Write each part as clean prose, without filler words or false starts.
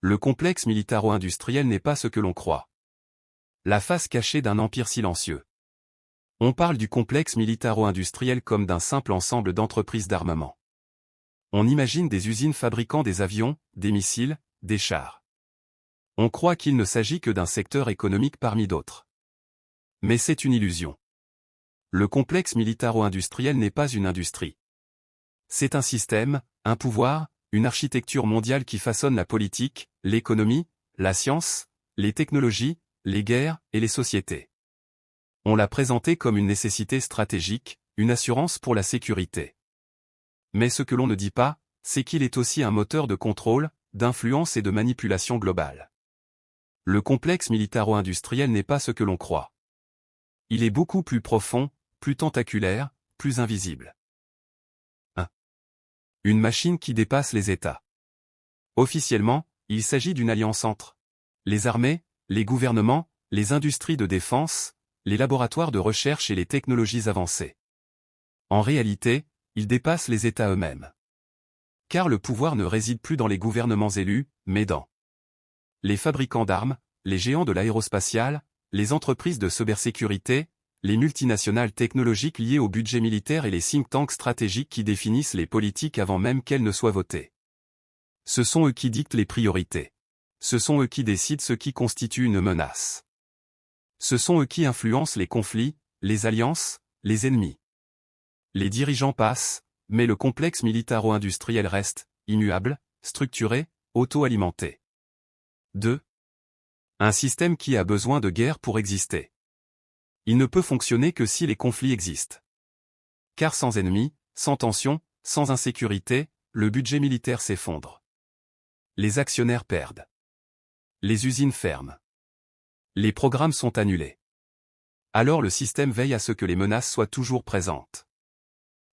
Le complexe militaro-industriel n'est pas ce que l'on croit. La face cachée d'un empire silencieux. On parle du complexe militaro-industriel comme d'un simple ensemble d'entreprises d'armement. On imagine des usines fabriquant des avions, des missiles, des chars. On croit qu'il ne s'agit que d'un secteur économique parmi d'autres. Mais c'est une illusion. Le complexe militaro-industriel n'est pas une industrie. C'est un système, un pouvoir, une architecture mondiale qui façonne la politique, l'économie, la science, les technologies, les guerres et les sociétés. On l'a présenté comme une nécessité stratégique, une assurance pour la sécurité. Mais ce que l'on ne dit pas, c'est qu'il est aussi un moteur de contrôle, d'influence et de manipulation globale. Le complexe militaro-industriel n'est pas ce que l'on croit. Il est beaucoup plus profond, plus tentaculaire, plus invisible. 1. Une machine qui dépasse les États. Officiellement, il s'agit d'une alliance entre les armées, les gouvernements, les industries de défense, les laboratoires de recherche et les technologies avancées. En réalité, il dépasse les États eux-mêmes. Car le pouvoir ne réside plus dans les gouvernements élus, mais dans les fabricants d'armes, les géants de l'aérospatiale, les entreprises de cybersécurité, les multinationales technologiques liées au budget militaire et les think tanks stratégiques qui définissent les politiques avant même qu'elles ne soient votées. Ce sont eux qui dictent les priorités. Ce sont eux qui décident ce qui constitue une menace. Ce sont eux qui influencent les conflits, les alliances, les ennemis. Les dirigeants passent, mais le complexe militaro-industriel reste, immuable, structuré, auto-alimenté. 2. Un système qui a besoin de guerre pour exister. Il ne peut fonctionner que si les conflits existent. Car sans ennemis, sans tension, sans insécurité, le budget militaire s'effondre. Les actionnaires perdent. Les usines ferment. Les programmes sont annulés. Alors le système veille à ce que les menaces soient toujours présentes.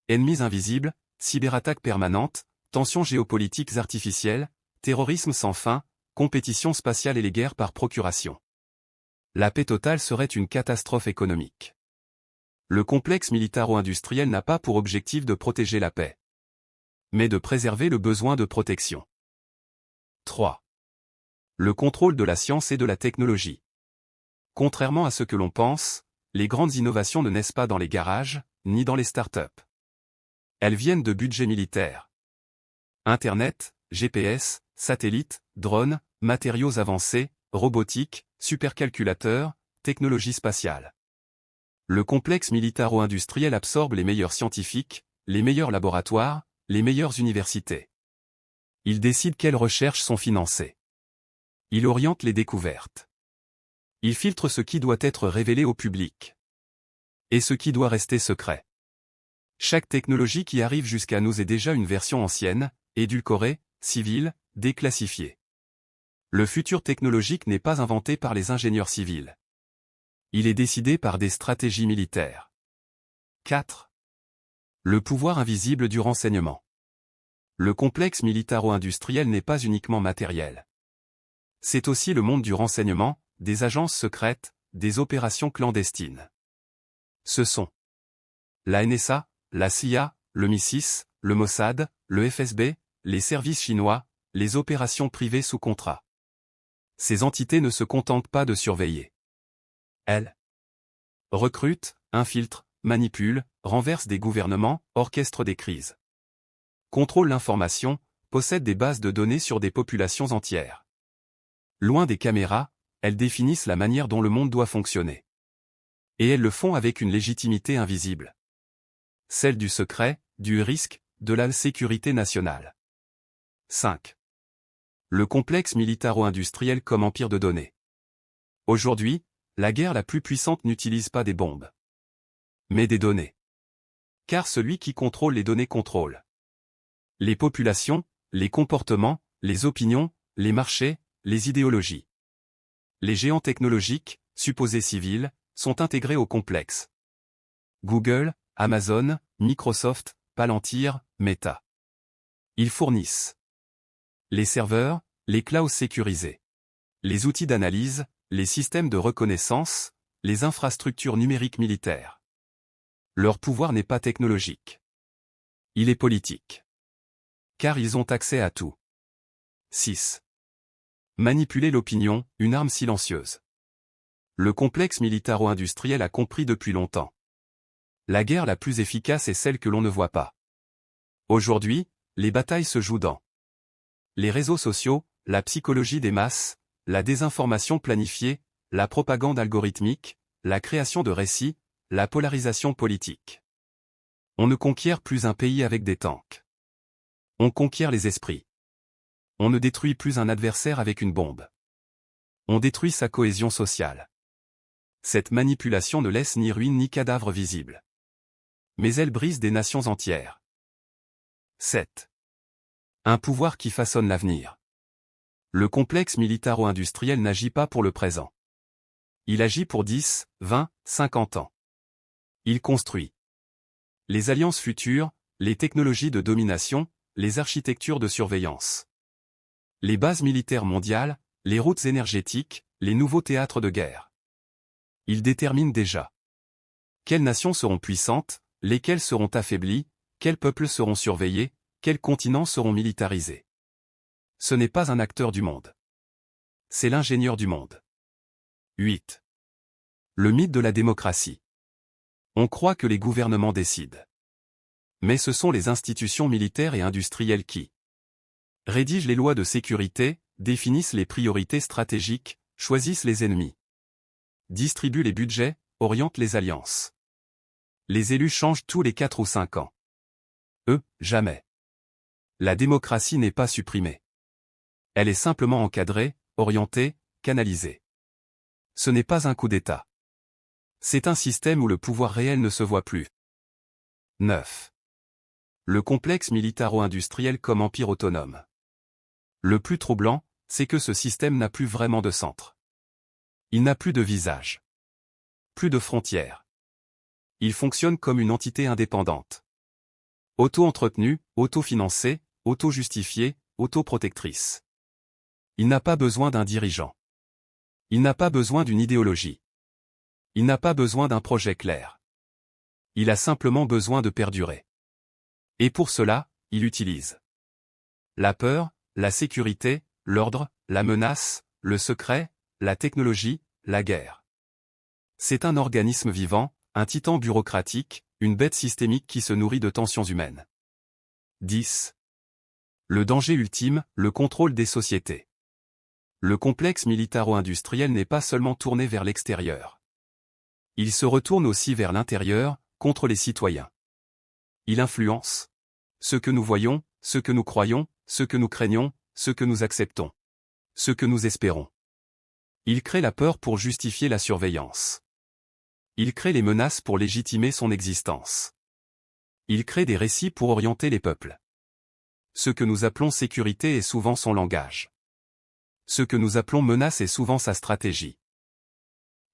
Ennemis invisibles, cyberattaques permanentes, tensions géopolitiques artificielles, terrorisme sans fin, compétition spatiale et les guerres par procuration. La paix totale serait une catastrophe économique. Le complexe militaro-industriel n'a pas pour objectif de protéger la paix, mais de préserver le besoin de protection. 3. Le contrôle de la science et de la technologie. Contrairement à ce que l'on pense, les grandes innovations ne naissent pas dans les garages, ni dans les startups. Elles viennent de budgets militaires. Internet, GPS, satellites, drones, matériaux avancés, robotique, supercalculateurs, technologie spatiale. Le complexe militaro-industriel absorbe les meilleurs scientifiques, les meilleurs laboratoires, les meilleures universités. Il décide quelles recherches sont financées. Il oriente les découvertes. Il filtre ce qui doit être révélé au public. Et ce qui doit rester secret. Chaque technologie qui arrive jusqu'à nous est déjà une version ancienne, édulcorée, civile, déclassifiée. Le futur technologique n'est pas inventé par les ingénieurs civils. Il est décidé par des stratégies militaires. 4. Le pouvoir invisible du renseignement. Le complexe militaro-industriel n'est pas uniquement matériel. C'est aussi le monde du renseignement, des agences secrètes, des opérations clandestines. Ce sont la NSA, la CIA, le MI6, le Mossad, le FSB, les services chinois, les opérations privées sous contrat. Ces entités ne se contentent pas de surveiller. Elles recrutent, infiltrent, manipulent, renversent des gouvernements, orchestrent des crises. Contrôlent l'information, possèdent des bases de données sur des populations entières. Loin des caméras, elles définissent la manière dont le monde doit fonctionner. Et elles le font avec une légitimité invisible. Celle du secret, du risque, de la sécurité nationale. 5. Le complexe militaro-industriel comme empire de données. Aujourd'hui, la guerre la plus puissante n'utilise pas des bombes, mais des données. Car celui qui contrôle les données contrôle les populations, les comportements, les opinions, les marchés, les idéologies. Les géants technologiques, supposés civils, sont intégrés au complexe. Google, Amazon, Microsoft, Palantir, Meta. Ils fournissent les serveurs, les clouds sécurisés, les outils d'analyse, les systèmes de reconnaissance, les infrastructures numériques militaires. Leur pouvoir n'est pas technologique. Il est politique. Car ils ont accès à tout. 6. Manipuler l'opinion, une arme silencieuse. Le complexe militaro-industriel a compris depuis longtemps. La guerre la plus efficace est celle que l'on ne voit pas. Aujourd'hui, les batailles se jouent dans les réseaux sociaux, la psychologie des masses, la désinformation planifiée, la propagande algorithmique, la création de récits, la polarisation politique. On ne conquiert plus un pays avec des tanks. On conquiert les esprits. On ne détruit plus un adversaire avec une bombe. On détruit sa cohésion sociale. Cette manipulation ne laisse ni ruine ni cadavre visible. Mais elle brise des nations entières. 7. Un pouvoir qui façonne l'avenir. Le complexe militaro-industriel n'agit pas pour le présent. Il agit pour 10, 20, 50 ans. Il construit les alliances futures, les technologies de domination, les architectures de surveillance, les bases militaires mondiales, les routes énergétiques, les nouveaux théâtres de guerre. Il détermine déjà quelles nations seront puissantes, lesquelles seront affaiblies, quels peuples seront surveillés, quels continents seront militarisés. Ce n'est pas un acteur du monde. C'est l'ingénieur du monde. 8. Le mythe de la démocratie. On croit que les gouvernements décident. Mais ce sont les institutions militaires et industrielles qui rédigent les lois de sécurité, définissent les priorités stratégiques, choisissent les ennemis, distribuent les budgets, orientent les alliances. Les élus changent tous les 4 ou 5 ans. Eux, jamais. La démocratie n'est pas supprimée. Elle est simplement encadrée, orientée, canalisée. Ce n'est pas un coup d'État. C'est un système où le pouvoir réel ne se voit plus. 9. Le complexe militaro-industriel comme empire autonome. Le plus troublant, c'est que ce système n'a plus vraiment de centre. Il n'a plus de visage. Plus de frontières. Il fonctionne comme une entité indépendante. Auto-entretenue, auto-financée, auto-justifiée, auto-protectrice. Il n'a pas besoin d'un dirigeant. Il n'a pas besoin d'une idéologie. Il n'a pas besoin d'un projet clair. Il a simplement besoin de perdurer. Et pour cela, il utilise la peur, la sécurité, l'ordre, la menace, le secret, la technologie, la guerre. C'est un organisme vivant, un titan bureaucratique, une bête systémique qui se nourrit de tensions humaines. 10. Le danger ultime, le contrôle des sociétés. Le complexe militaro-industriel n'est pas seulement tourné vers l'extérieur. Il se retourne aussi vers l'intérieur, contre les citoyens. Il influence ce que nous voyons, ce que nous croyons, ce que nous craignons, ce que nous acceptons, ce que nous espérons. Il crée la peur pour justifier la surveillance. Il crée les menaces pour légitimer son existence. Il crée des récits pour orienter les peuples. Ce que nous appelons sécurité est souvent son langage. Ce que nous appelons menace est souvent sa stratégie.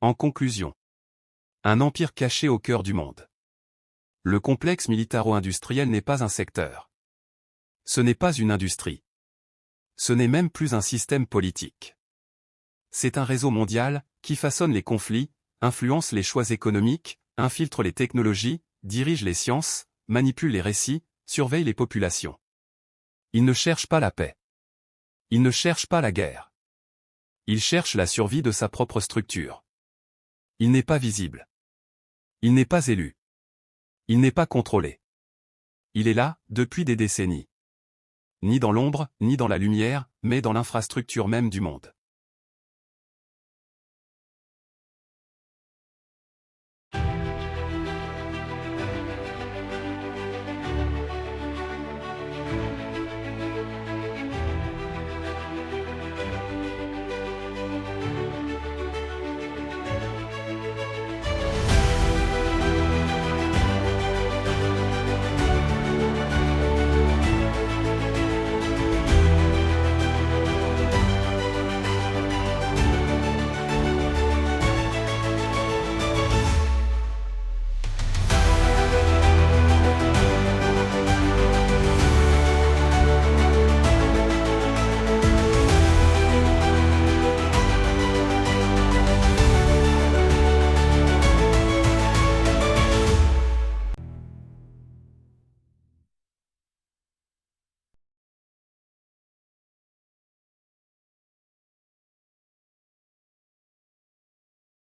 En conclusion, un empire caché au cœur du monde. Le complexe militaro-industriel n'est pas un secteur. Ce n'est pas une industrie. Ce n'est même plus un système politique. C'est un réseau mondial, qui façonne les conflits, influence les choix économiques, infiltre les technologies, dirige les sciences, manipule les récits, surveille les populations. Il ne cherche pas la paix. Il ne cherche pas la guerre. Il cherche la survie de sa propre structure. Il n'est pas visible. Il n'est pas élu. Il n'est pas contrôlé. Il est là, depuis des décennies. Ni dans l'ombre, ni dans la lumière, mais dans l'infrastructure même du monde.